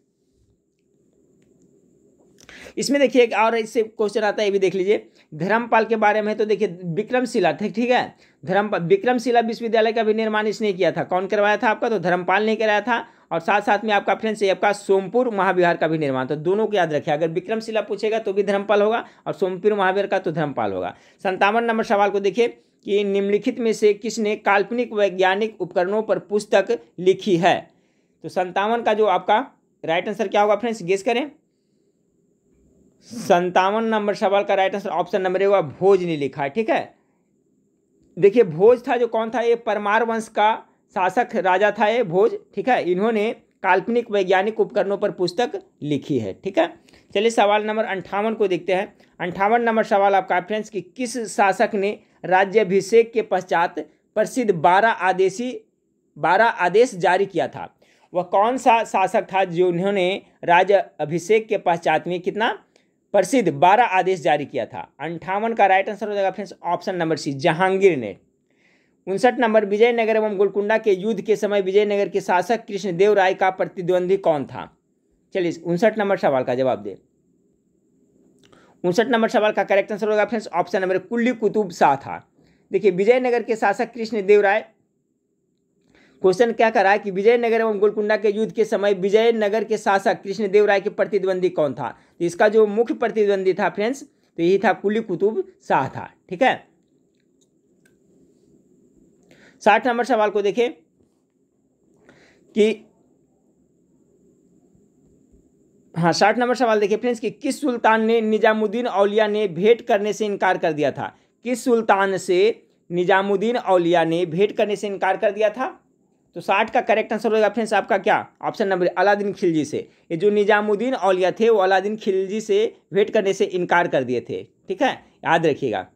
इसमें देखिए एक और इससे क्वेश्चन आता है, ये भी देख लीजिए। धर्मपाल के बारे में तो देखिए विक्रमशिला, ठीक है। विक्रमशिला विश्वविद्यालय का भी निर्माण इसने किया था। कौन करवाया था आपका? तो धर्मपाल ने कराया था। और साथ साथ में आपका फ्रेंड्स ये आपका सोमपुर महाविहार का भी निर्माण, तो दोनों को याद रखिए। अगर विक्रमशिला पूछेगा तो भी धर्मपाल होगा और सोमपुर महाविहार का तो धर्मपाल होगा। 57 नंबर सवाल को देखिए कि निम्नलिखित में से किसने काल्पनिक वैज्ञानिक उपकरणों पर पुस्तक लिखी है? तो 57 का जो आपका राइट आंसर क्या होगा फ्रेंड्स, गेस करें। 57 नंबर सवाल का right answer option number A होगा, भोज ने लिखा है, ठीक है। देखिए भोज था जो कौन था, ये परमार वंश का शासक राजा था ये भोज, ठीक है। इन्होंने काल्पनिक वैज्ञानिक उपकरणों पर पुस्तक लिखी है, ठीक है। चलिए सवाल नंबर 58 को देखते हैं। 58 नंबर सवाल आपका फ्रेंड्स कि किस शासक ने राज्याभिषेक के पश्चात प्रसिद्ध 12 आदेशी 12 आदेश जारी किया था। वह कौन सा शासक था जिन्होंने राज्य अभिषेक के पश्चात में कितना प्रसिद्ध 12 आदेश जारी किया था? 58 का राइट आंसर हो जाएगा friends option number C, Jahangir ने। 59 नंबर, विजयनगर एवं गोलकुंडा के युद्ध के समय विजयनगर के शासक कृष्णदेव राय का प्रतिद्वंदी कौन था? चलिए 59 नंबर सवाल का जवाब दे। 59 नंबर सवाल का करेक्ट आंसर होगा फ्रेंड्स ऑप्शन नंबर कुली कुतुब शाह था। देखिए विजयनगर के शासक कृष्णदेव राय, क्वेश्चन क्या कर रहा है कि विजयनगर एवं गोलकुंडा के युद्ध के समय विजयनगर के शासक कृष्णदेव राय के प्रतिद्वंदी कौन था? तो इसका जो मुख्य प्रतिद्वंदी था फ्रेंड्स तो यही था कुली कुतुब शाह था। ठीक है, 60 नंबर सवाल को देखें कि 60 नंबर सवाल देखिए फ्रेंड्स कि किस सुल्तान ने निजामुद्दीन औलिया ने भेंट करने से इनकार कर दिया था? किस सुल्तान से निजामुद्दीन औलिया ने भेंट करने से इनकार कर दिया था? तो 60 का करेक्ट आंसर होगा फ्रेंड्स आपका क्या ऑप्शन नंबर अलादीन खिलजी से। ये जो निजामुद्दीन औलिया थे वो अलादीन खिलजी से भेंट करने से इनकार कर दिए थे। ठीक है, याद रखिएगा।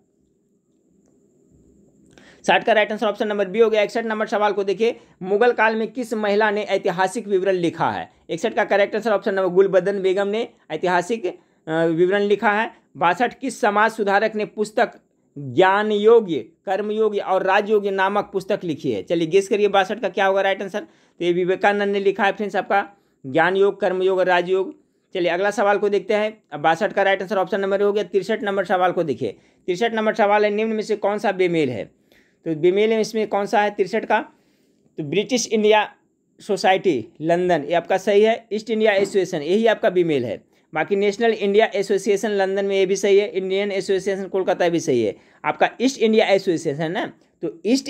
60 का right answer option number B हो गया। 61 नंबर सवाल को देखिए, मुगल काल में किस महिला ने ऐतिहासिक विवरण लिखा है? 61 का correct answer option number Gulbadan Begum ने ऐतिहासिक विवरण लिखा है। 62 किस समाज सुधारक ने पुस्तक ज्ञान योग्य, कर्मयोग्य और राजयोग्य नामक पुस्तक लिखी है? चलिए गेस करिए 62 का क्या होगा राइट आंसर। तो ये विवेकानंद ने लिखा है फ्रेंड्स आपका ज्ञान योग, कर्मयोग और राजयोग। चलिए अगला सवाल को देखते हैं। अब 62 का राइट आंसर ऑप्शन नंबर हो गया। 63 नंबर सवाल को देखिए। 63 नंबर सवाल है, निम्न में से कौन सा बेमेल है? तो बेमेल में इसमें कौन सा है 63 का? तो ब्रिटिश इंडिया सोसाइटी लंदन ये आपका सही है। ईस्ट इंडिया एसोसिएशन यही आपका बेमेल है। बाकी नेशनल इंडिया एसोसिएशन लंदन में ये भी सही है। इंडियन एसोसिएशन कोलकाता भी सही है। आपका ईस्ट इंडिया एसोसिएशन है, तो ईस्ट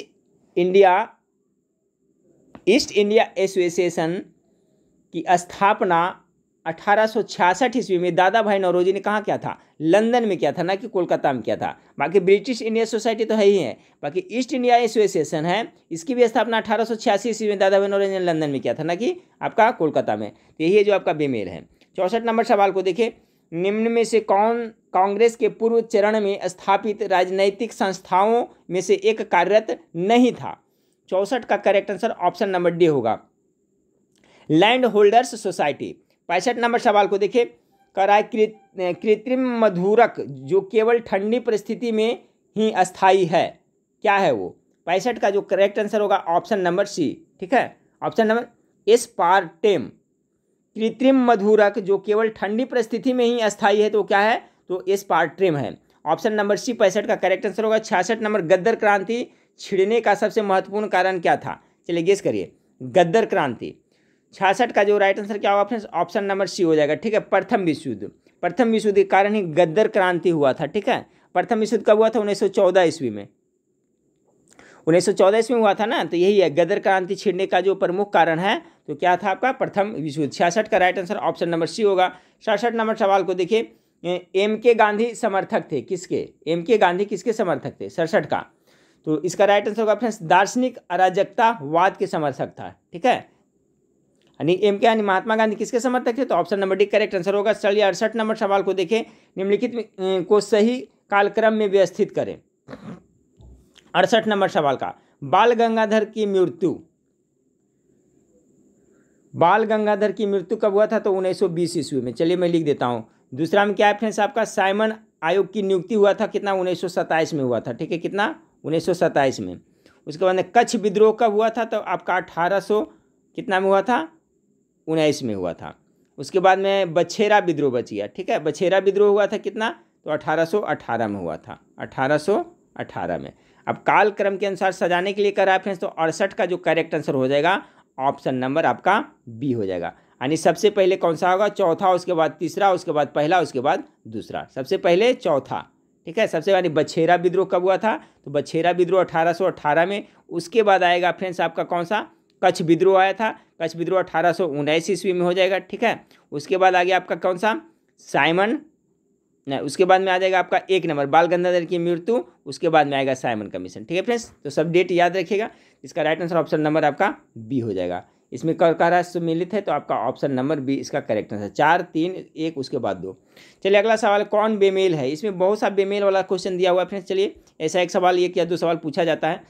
इंडिया एसोसिएशन की स्थापना 1866 ईस्वी में दादा भाई नौरोजी ने कहाँ किया था? लंदन में किया था, ना कि कोलकाता में किया था। बाकी ब्रिटिश इंडिया सोसाइटी तो है ही है। बाकी ईस्ट इंडिया एसोसिएशन है, इसकी भी स्थापना 1886 ईस्वी में दादा भाई नौरोजी ने लंदन में किया था, ना कि आपका कोलकाता में। तो यही है जो आपका बेमेल है। 64 नंबर सवाल को देखिए, निम्न में से कौन कांग्रेस के पूर्व चरण में स्थापित राजनैतिक संस्थाओं में से एक कार्यरत नहीं था? 64 का correct answer option number D होगा, लैंड होल्डर्स सोसाइटी। 65 नंबर सवाल को देखिए, कह रहा है कृत्रिम मधुरक जो केवल ठंडी परिस्थिति में ही अस्थायी है, क्या है वो? 65 का जो करेक्ट आंसर होगा ऑप्शन नंबर सी। ठीक है, ऑप्शन नंबर एस्पार्टेम। कृत्रिम मधुरक जो केवल ठंडी परिस्थिति में ही अस्थायी है तो क्या है? तो एस्पार्टेम है। ऑप्शन नंबर सी 65 का करेक्ट आंसर होगा। 66 नंबर, गद्दर क्रांति छिड़ने का सबसे महत्वपूर्ण कारण क्या था? चलिए गेस करिए, गद्दर क्रांति। 66 का जो राइट आंसर क्या होगा फ्रेंड्स ऑप्शन नंबर सी हो जाएगा। ठीक है, प्रथम विश्व युद्ध। प्रथम विश्व युद्ध के कारण ही गद्दर क्रांति हुआ था। ठीक है, प्रथम विश्व युद्ध कब हुआ था? 1914 ईस्वी में। 1914 ईस्वी में हुआ था ना, तो यही है गद्दर क्रांति छिड़ने का जो प्रमुख कारण है। तो क्या था आपका? प्रथम विश्व युद्ध। 66 का right answer option number C होगा। 67 नंबर सवाल को देखिए, एम.के. गांधी समर्थक थे किसके? एम.के. गांधी किसके समर्थक थे? 67 का। तो इसका राइट आंसर होगा फ्रेंड्स दार्शनिक अराजकतावाद के समर्थक था। ठीक है, यानी एम.के. यानी महात्मा गांधी किसके समर्थक थे? तो option number D correct answer होगा। चलिए 68 नंबर सवाल को देखें, निम्नलिखित को सही कालक्रम में व्यवस्थित करें। 68 नंबर सवाल का, बाल गंगाधर की मृत्यु कब हुआ था? तो 1920 ईस्वी में। चलिए मैं लिख देता हूँ। दूसरा में क्या है फ्रेंड्स आपका? साइमन आयोग की नियुक्ति हुआ था कितना? 1927 में हुआ था। ठीक है, कितना? 1927 में। उसके बाद में कच्छ विद्रोह कब हुआ था? तो आपका 1800 कितना में हुआ था? 19 में हुआ था। उसके बाद में बछेरा विद्रोह बच गया। ठीक है, बछेरा विद्रोह हुआ था कितना? तो 1818 में हुआ था, 1818 में। अब काल क्रम के अनुसार सजाने के लिए करा है फ्रेंड्स, तो 68 का जो करेक्ट आंसर हो जाएगा ऑप्शन नंबर आपका बी हो जाएगा। यानी सबसे पहले कौन सा होगा? चौथा, उसके बाद तीसरा, उसके बाद पहला, उसके बाद दूसरा। सबसे पहले चौथा। ठीक है, सबसे यानी बछेरा विद्रोह कब हुआ था? तो बछेरा विद्रोह 1818 में। उसके बाद आएगा फ्रेंड्स आपका कौन सा? कच्छ विद्रोह आया था। कच्छ विद्रोह 1819 ईस्वी में हो जाएगा। ठीक है, उसके बाद आ गया आपका कौन सा? साइमन नहीं, उसके बाद में आ जाएगा आपका 1 नंबर बाल गंगाधर की मृत्यु। उसके बाद में आएगा साइमन कमीशन। ठीक है फ्रेंड्स, तो सब डेट याद रखिएगा। इसका राइट आंसर ऑप्शन नंबर आपका बी हो जाएगा। इसमें कर सम्मिलित है तो आपका ऑप्शन नंबर बी इसका करेक्ट आंसर। 4, 3, 1 उसके बाद 2। चलिए अगला सवाल, कौन बेमेल है? इसमें बहुत सा बेमेल वाला क्वेश्चन दिया हुआ है फ्रेंड्स। चलिए ऐसा एक सवाल, एक या दो सवाल पूछा जाता है।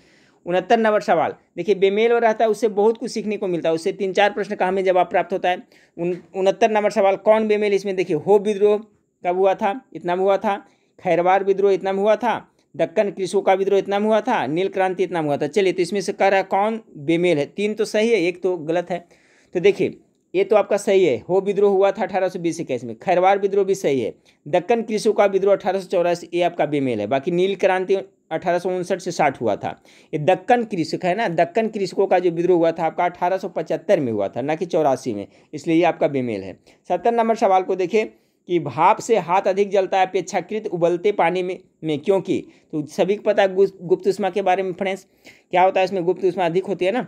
69 नंबर सवाल देखिए, बेमेल रहता है उससे बहुत कुछ सीखने को मिलता है, उससे 3-4 प्रश्न का हमें जवाब प्राप्त होता है। 69 नंबर सवाल, कौन बेमेल? इसमें देखिए, हो विद्रोह कब हुआ था? इतना में हुआ था। खैरवार विद्रोह इतना में हुआ था। दक्कन कृषकों का विद्रोह इतना में हुआ था। नील क्रांति इतना में हुआ था। चलिए, तो इसमें से कह रहा है कौन बेमेल है? 3 तो सही है, 1 तो गलत है। तो देखिए, ये तो आपका सही है, हो विद्रोह हुआ था 1820-21 में। खैरवार विद्रोह भी सही है। दक्कन कृषकों का विद्रोह 1884, ये आपका बेमेल है। बाकी नील क्रांति 1859 से 60 हुआ था। ये दक्कन कृषक है ना, दक्कन कृषकों का जो विद्रोह हुआ था आपका 1875 में हुआ था, ना कि 84 में, इसलिए ये आपका बेमेल है। 70 नंबर सवाल को देखिए कि भाप से हाथ अधिक जलता है अपेक्षाकृत उबलते पानी में क्योंकि? तो सभी को पता है गुप्त ऊष्मा के बारे में फ्रेंड्स, क्या होता है इसमें, गुप्त ऊष्मा अधिक होती है ना।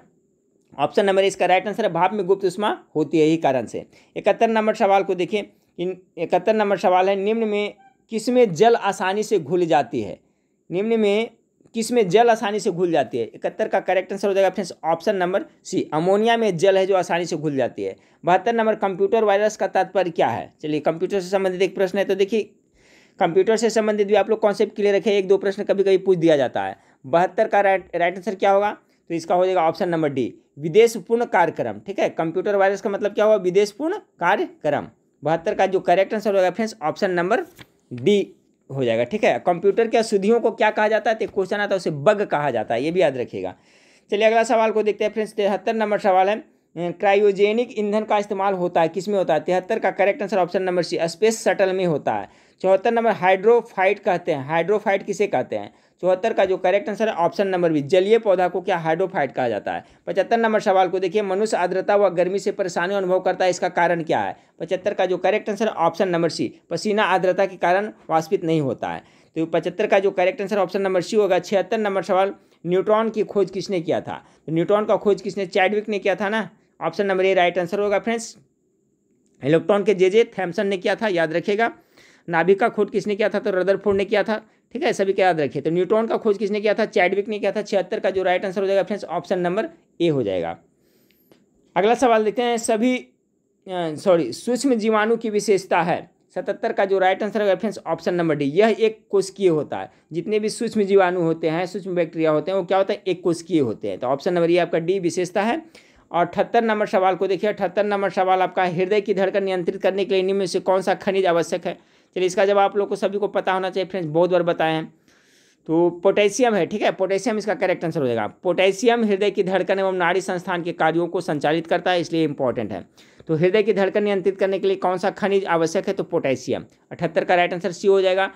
ऑप्शन नंबर इसका राइट आंसर है, भाप में गुप्त ऊष्मा होती है, यही कारण से। 71 नंबर सवाल को देखिए, 71 नंबर सवाल है, निम्न में किसमें जल आसानी से घुल जाती है? निम्न में किसमें जल आसानी से घुल जाती है? 71 का करेक्ट आंसर हो जाएगा friends option number C, ammonia में जल है जो आसानी से घुल जाती है। 72 नंबर, कंप्यूटर वायरस का तात्पर्य क्या है? चलिए, कंप्यूटर से संबंधित एक प्रश्न है, तो देखिए कंप्यूटर से संबंधित भी आप लोग कॉन्सेप्ट क्लियर रखें, 1-2 प्रश्न कभी कभी पूछ दिया जाता है। 72 का राइट आंसर क्या होगा? तो इसका हो जाएगा ऑप्शन नंबर डी, विदेशपूर्ण कार्यक्रम। ठीक है, कंप्यूटर वायरस का मतलब क्या हुआ? विदेशपूर्ण कार्यक्रम। 72 का जो करेक्ट आंसर होगा फ्रेंड्स ऑप्शन नंबर डी हो जाएगा। ठीक है, कंप्यूटर की अशुद्धियों को क्या कहा जाता है? तो क्वेश्चन आता है उसे बग कहा जाता है, ये भी याद रखिएगा। चलिए, अगला सवाल को देखते हैं फ्रेंड्स। 73 नंबर सवाल है, क्रायोजेनिक ईंधन का इस्तेमाल होता है किसमें होता है? 73 का correct answer option number C, space shuttle में होता है। 74 नंबर, हाइड्रोफाइट कहते हैं, हाइड्रोफाइट किसे कहते हैं? 74 का जो करेक्ट आंसर है ऑप्शन नंबर बी, जलीय पौधा को क्या हाइड्रोफाइट कहा जाता है। 75 नंबर सवाल को देखिए, मनुष्य आर्द्रता व गर्मी से परेशानी अनुभव करता है, इसका कारण क्या है? 75 का जो करेक्ट आंसर है ऑप्शन नंबर सी, पसीना आर्द्रता के कारण वाष्पित नहीं होता है। तो 75 का जो correct answer option number C होगा। 76 नंबर सवाल, न्यूट्रॉन की खोज किसने किया था? तो न्यूट्रॉन का खोज किसने? चैडविक ने किया था ना, option number A right answer होगा फ्रेंड्स। इलेक्ट्रॉन के जे थॉमसन ने किया था, याद रखिएगा। नाभिक का खोज किसने किया था? तो रदरफोर्ड ने किया था। ठीक है, सभी का याद रखिए। तो न्यूट्रॉन का खोज किसने किया था? चैडविक ने किया था। 76 का जो राइट आंसर हो जाएगा फ्रेंड्स ऑप्शन नंबर ए हो जाएगा। अगला सवाल देखते हैं, सूक्ष्म जीवाणु की विशेषता है। 77 का जो राइट आंसर है फ्रेंड्स ऑप्शन नंबर डी, यह एक कोशिकीय होता है। जितने भी सूक्ष्म जीवाणु होते हैं, सूक्ष्म बैक्टीरिया होते हैं, वो क्या होता है? एक कोशिकीय होते हैं। तो ऑप्शन नंबर ये आपका डी विशेषता है। और 78 नंबर सवाल को देखिए, 78 नंबर सवाल आपका, हृदय की धड़कन नियंत्रित करने के लिए इनमें से कौन सा खनिज आवश्यक है? चलिए, इसका जवाब आप लोग को सभी को पता होना चाहिए फ्रेंड्स, बहुत बार बताए हैं। तो पोटेशियम है। ठीक है, पोटेशियम इसका करेक्ट आंसर हो जाएगा। पोटेशियम हृदय की धड़कन एवं नाड़ी संस्थान के कार्यों को संचालित करता है, इसलिए इंपॉर्टेंट है। तो हृदय की धड़कन नियंत्रित करने के लिए कौन सा खनिज आवश्यक है? तो पोटेशियम। 78 का राइट आंसर सी हो जाएगा।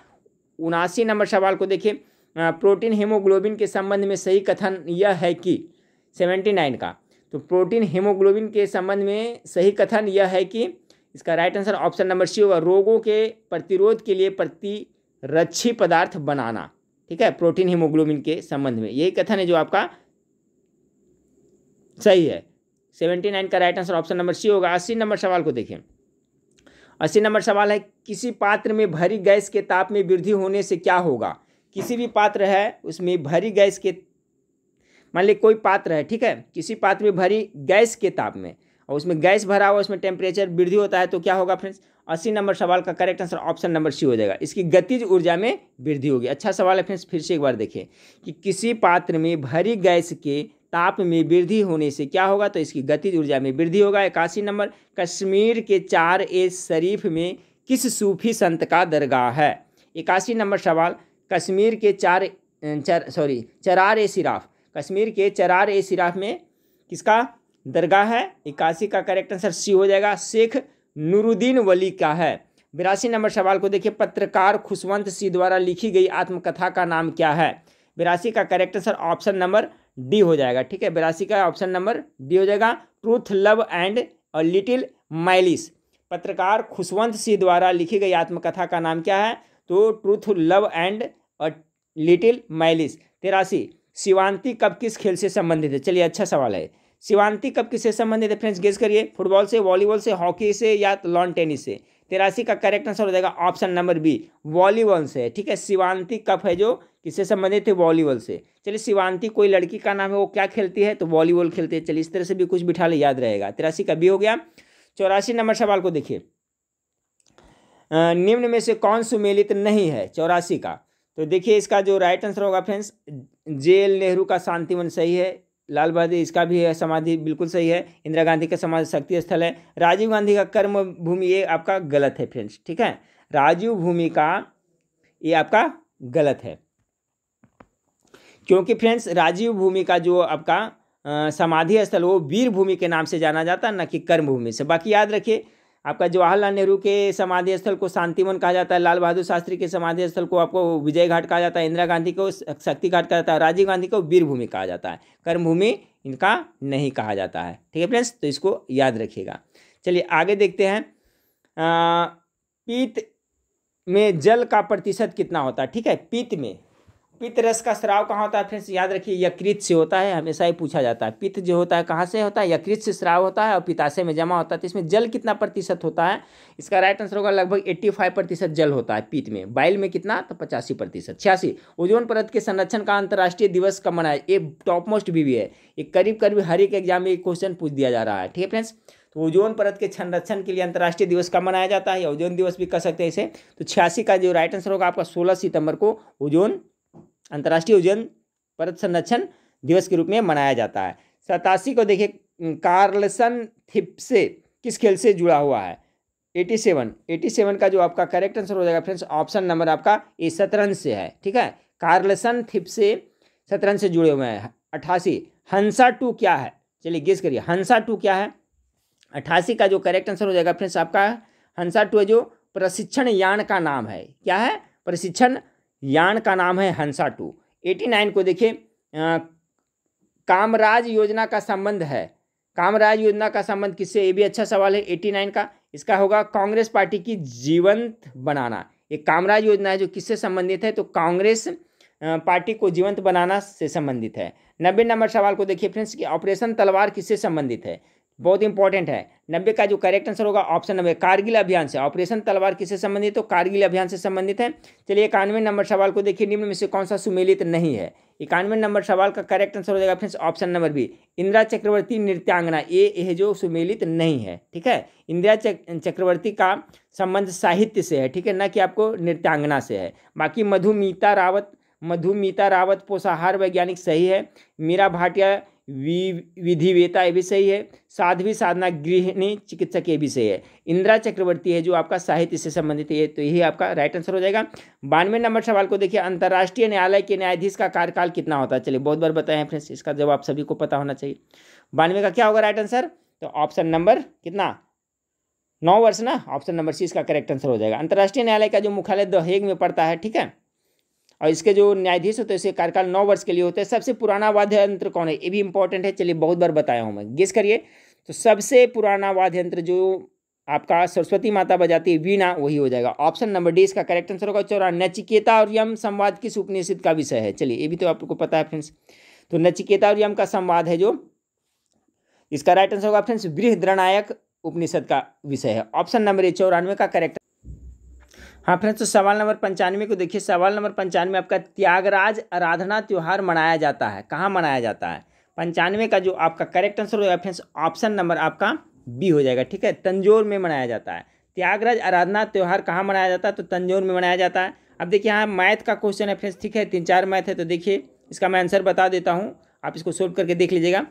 79 नंबर सवाल को देखिए, प्रोटीन हीमोग्लोबिन के संबंध में सही कथन यह है कि? 79 का, तो प्रोटीन हीमोग्लोबिन के संबंध में सही कथन यह है कि, इसका right answer option number C होगा, रोगों के प्रतिरोध के लिए प्रतिरक्षी पदार्थ बनाना। ठीक है, प्रोटीन हीमोग्लोबिन के संबंध में यही कथन है जो आपका सही है। 79 का right answer option number C होगा। 80 नंबर सवाल को देखें। 80 नंबर सवाल है, किसी पात्र में भरी गैस के ताप में वृद्धि होने से क्या होगा? किसी भी पात्र है उसमें भरी गैस के, मान लीजिए कोई पात्र है, ठीक है, किसी पात्र में भरी गैस के ताप में और उसमें गैस भरा हुआ, उसमें टेम्परेचर वृद्धि होता है, तो क्या होगा फ्रेंड्स? 80 नंबर सवाल का correct answer option number C हो जाएगा, इसकी गतिज ऊर्जा में वृद्धि होगी। अच्छा सवाल है फ्रेंड्स, फिर से एक बार देखें कि किसी पात्र में भरी गैस के ताप में वृद्धि होने से क्या होगा? तो इसकी गतिज ऊर्जा में वृद्धि होगा। 81 नंबर, कश्मीर के 4 शरीफ में किस सूफी संत का दरगाह है? 81 नंबर सवाल, कश्मीर के चरार-ए-शिराफ, कश्मीर के चरार-ए-शिराफ में किसका दरगाह है? 81 का करेक्ट आंसर सी हो जाएगा, शेख नूरुद्दीन वली का है। 82 नंबर सवाल को देखिए, पत्रकार खुशवंत सिंह द्वारा लिखी गई आत्मकथा का नाम क्या है? 82 का correct answer option number D हो जाएगा। ठीक है, 82 का ऑप्शन नंबर डी हो जाएगा, truth love and a little malice. पत्रकार खुशवंत सिंह द्वारा लिखी गई आत्मकथा का नाम क्या है? तो truth love and a little malice. 83, Shivanthi cup किस खेल से संबंधित है? चलिए, अच्छा सवाल है। शिवांती कप किससे संबंधित है फ्रेंड्स? गेस करिए, फुटबॉल से, वॉलीबॉल से, हॉकी से या लॉन टेनिस से? 83 का करेक्ट आंसर हो जाएगा ऑप्शन नंबर बी, वॉलीबॉल से। ठीक है, शिवांती कप है जो किससे संबंधित है? वॉलीबॉल से। चलिए, शिवांती कोई लड़की का नाम है, वो क्या खेलती है? तो वॉलीबॉल खेलती है। चलिए, इस तरह से भी कुछ बिठा ले, याद रहेगा। 83 का बी हो गया। 84 नंबर सवाल को देखिए, निम्न में से कौन सुमेलित नहीं है? 84 का, तो देखिए इसका जो राइट आंसर होगा फ्रेंड्स, जेएल नेहरू का शांतिवन सही है, लाल बहादुर इसका भी है समाधि बिल्कुल सही है, इंदिरा गांधी का समाधि शक्ति स्थल है, राजीव गांधी का कर्म भूमि ये आपका गलत है फ्रेंड्स, ठीक है, राजीव भूमि का ये आपका गलत है, क्योंकि फ्रेंड्स राजीव भूमि का जो आपका समाधि स्थल वो वीर भूमि के नाम से जाना जाता है, न कि कर्म भूमि से। बाकी याद रखिए आपका जवाहरलाल नेहरू के समाधि स्थल को शांतिवन कहा जाता है, लाल बहादुर शास्त्री के समाधि स्थल को आपको विजय घाट कहा जाता है, इंदिरा गांधी को शक्ति घाट कहा जाता है, राजीव गांधी को वीर भूमि कहा जाता है, कर्म भूमि इनका नहीं कहा जाता है, ठीक है फ्रेंड्स, तो इसको याद रखिएगा। चलिए आगे देखते हैं, पीत में जल का प्रतिशत कितना होता है, ठीक है, पित्त रस का स्राव कहाँ होता है फ्रेंड्स, याद रखिए यकृत से होता है, हमेशा ही पूछा जाता है। पित्त जो होता है कहाँ से होता है, यकृत से स्राव होता है और पित्ताशय में जमा होता है। तो इसमें जल कितना प्रतिशत होता है, इसका राइट आंसर होगा लगभग 85% जल होता है पित्त में। बाइल में कितना, तो 85%। 86, ओजोन परत के संरक्षण का अंतर्राष्ट्रीय दिवस कब मनाया, ये टॉप मोस्ट भी है, ये करीब करीब हर एक एग्जाम में क्वेश्चन पूछ दिया जा रहा है, ठीक है फ्रेंड्स। तो ओजोन परत के संरक्षण के लिए अंतर्राष्ट्रीय दिवस कब मनाया जाता है, ओजोन दिवस भी कह सकते हैं इसे। तो 86 का जो राइट आंसर होगा आपका 16 सितंबर को ओजोन अंतर्राष्ट्रीय ओजोन परत संरक्षण दिवस के रूप में मनाया जाता है। 87 को देखिए, कार्लसन थिप्से किस खेल से जुड़ा हुआ है, 87 का जो आपका करेक्ट आंसर हो जाएगा फ्रेंड्स, ऑप्शन नंबर आपका ए शतरंज से है, ठीक है, कार्लसन थिप्से शतरंज से जुड़े हुए हैं। 88, हंसा 2 क्या है, चलिए गेस करिए हंसा 2 क्या है। 88 का जो करेक्ट आंसर हो जाएगा फ्रेंड्स आपका हंसा 2 है, जो प्रशिक्षण यान का नाम है, क्या है, प्रशिक्षण यान का नाम है हंसा 2। 89 को देखिए, कामराज योजना का संबंध है, कामराज योजना का संबंध किससे, ये भी अच्छा सवाल है 89 का। इसका होगा कांग्रेस पार्टी की जीवंत बनाना, एक कामराज योजना है जो किससे संबंधित है, तो कांग्रेस पार्टी को जीवंत बनाना से संबंधित है। 90 नंबर सवाल को देखिए फ्रेंड्स कि ऑपरेशन तलवार किससे संबंधित है, बहुत इंपॉर्टेंट है। 90 का जो करेक्ट आंसर होगा ऑप्शन नंबर कारगिल अभियान से। ऑपरेशन तलवार किससे संबंधित, तो कारगिल अभियान से संबंधित है। चलिए 91 नंबर सवाल को देखिए, निम्न में से कौन सा सुमेलित नहीं है। 91 नंबर सवाल का करेक्ट आंसर हो जाएगा friends option number B, Indira Chakravarti नृत्यांगना, ये जो सुमेलित नहीं है, ठीक है। इंदिरा चक्रवर्ती का संबंध साहित्य से है, ठीक है, न कि आपको नृत्यांगना से है। बाकी मधुमिता रावत पोषाहार वैज्ञानिक सही है। मीरा भाटिया विधिवेता ये भी सही है। साध्वी साधना गृहिणी चिकित्सक ये भी सही है। इंदिरा चक्रवर्ती है जो आपका साहित्य से संबंधित है, तो यही आपका राइट आंसर हो जाएगा। 92 नंबर सवाल को देखिए, अंतर्राष्ट्रीय न्यायालय के न्यायाधीश का कार्यकाल कितना होता है। चलिए बहुत बार बताए हैं फ्रेंड्स, इसका जवाब सभी को पता होना चाहिए। 92 का क्या होगा राइट आंसर, तो ऑप्शन नंबर कितना, 9 वर्ष ना, ऑप्शन नंबर सी इसका करेक्ट आंसर हो जाएगा। अंतर्राष्ट्रीय न्यायालय का जो मुख्यालय द हेग में पड़ता है, ठीक है, और इसके जो न्यायाधीश होते हैं इसके कार्यकाल 9 वर्ष के लिए होते हैं। सबसे पुराना वाद्य यंत्र कौन है, ये भी इंपॉर्टेंट है, चलिए बहुत बार बताया हूँ मैं, गेस करिए। तो सबसे पुराना वाद्य यंत्र जो आपका सरस्वती माता बजाती है वीणा, वही हो जाएगा। ऑप्शन नंबर डी इसका करेक्ट आंसर होगा। 94 नचिकेता और यम संवाद किस उपनिषद का विषय है, चलिए ये भी तो आपको पता है फ्रेंड्स। तो नचिकेता और यम का संवाद है जो, इसका राइट आंसर होगा फ्रेंड्स बृहद्रणायक उपनिषद का विषय है। ऑप्शन नंबर 94 का करेक्ट। हाँ फ्रेंड्स, तो सवाल नंबर 95 को देखिए। सवाल नंबर 95 आपका त्यागराज आराधना त्यौहार मनाया जाता है, कहाँ मनाया जाता है। 95 का जो आपका करेक्ट आंसर होगा फ्रेंड्स ऑप्शन नंबर आपका बी हो जाएगा, ठीक है, तंजौर में मनाया जाता है। त्यागराज आराधना त्यौहार कहाँ मनाया जाता है, तो तंजौर में मनाया जाता है। अब देखिए यहाँ मैथ का क्वेश्चन है फ्रेंड्स, ठीक है, 3-4 मैथ है, तो देखिए इसका मैं आंसर बता देता हूँ, आप इसको सोल्व करके देख लीजिएगा।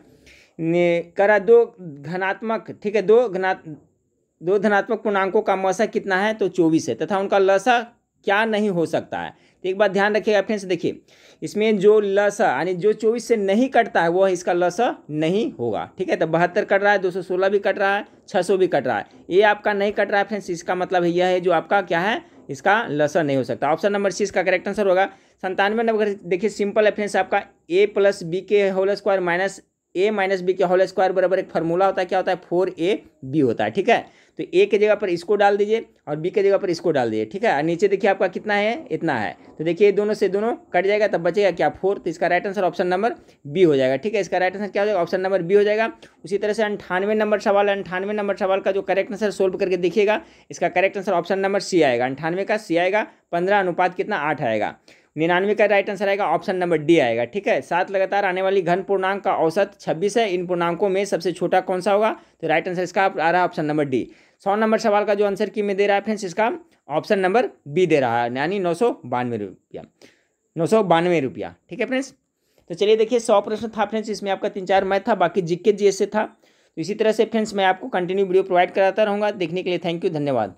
करा 2 धनात्मक, ठीक है, दो धनात्मक पूर्णांकों का मसा कितना है, तो 24 है, तथा उनका लसा क्या नहीं हो सकता है। तो एक बात ध्यान रखिएगा फ्रेंड्स, देखिए इसमें जो लसा यानी जो 24 से नहीं कटता है वह इसका लसा नहीं होगा, ठीक है। तो 72 कट रहा है, 216 भी कट रहा है, 600 भी कट रहा है, ये आपका नहीं कट रहा है फ्रेंड्स, इसका मतलब यह है जो आपका क्या है, इसका लसा नहीं हो सकता। ऑप्शन नंबर सी इसका करेक्ट आंसर होगा। 97 नंबर देखिए सिंपल है फ्रेंड्स, आपका a + b के whole square minus a - b के होल स्क्वायर बराबर एक फार्मूला होता है, क्या होता है, 4ab होता है, ठीक है। तो a के जगह पर इसको डाल दीजिए और b के जगह पर इसको डाल दीजिए, ठीक है। और नीचे देखिए आपका कितना है, इतना है, तो देखिए दोनों से दोनों कट जाएगा, तब बचेगा क्या, 4। तो इसका right answer option number B हो जाएगा, ठीक है। इसका राइट आंसर क्या हो जाएगा, ऑप्शन नंबर बी हो जाएगा। उसी तरह से 98 नंबर सवाल है, 98 नंबर सवाल का जो करेक्ट आंसर सोल्व करके देखिएगा, इसका correct answer option number C आएगा। 98 का सी आएगा, 15 अनुपात कितना, 8 आएगा। 99 का राइट आंसर आएगा ऑप्शन नंबर डी आएगा। ठीक है, 7 लगातार आने वाली घन पूर्णांक का औसत 26 है। इन पूर्णांकों में सबसे छोटा कौन सा होगा? तो राइट आंसर इसका आ रहा है ऑप्शन नंबर डी। 100 नंबर सवाल का जो आंसर की में दे रहा है फ्रेंड्स, इसका ऑप्शन नंबर बी दे रहा है, यानी 992 रुपया, 992 रुपया। ठीक है फ्रेंड्स, तो चलिए देखिए 100 प्रश्न था फ्रेंड्स, इसमें आपका 3-4 मैथ था, बाकी जीके जीएस से था। तो इसी तरह से फ्रेंड्स मैं आपको कंटिन्यू वीडियो प्रोवाइड कराता रहूँगा। देखने के लिए थैंक यू, धन्यवाद।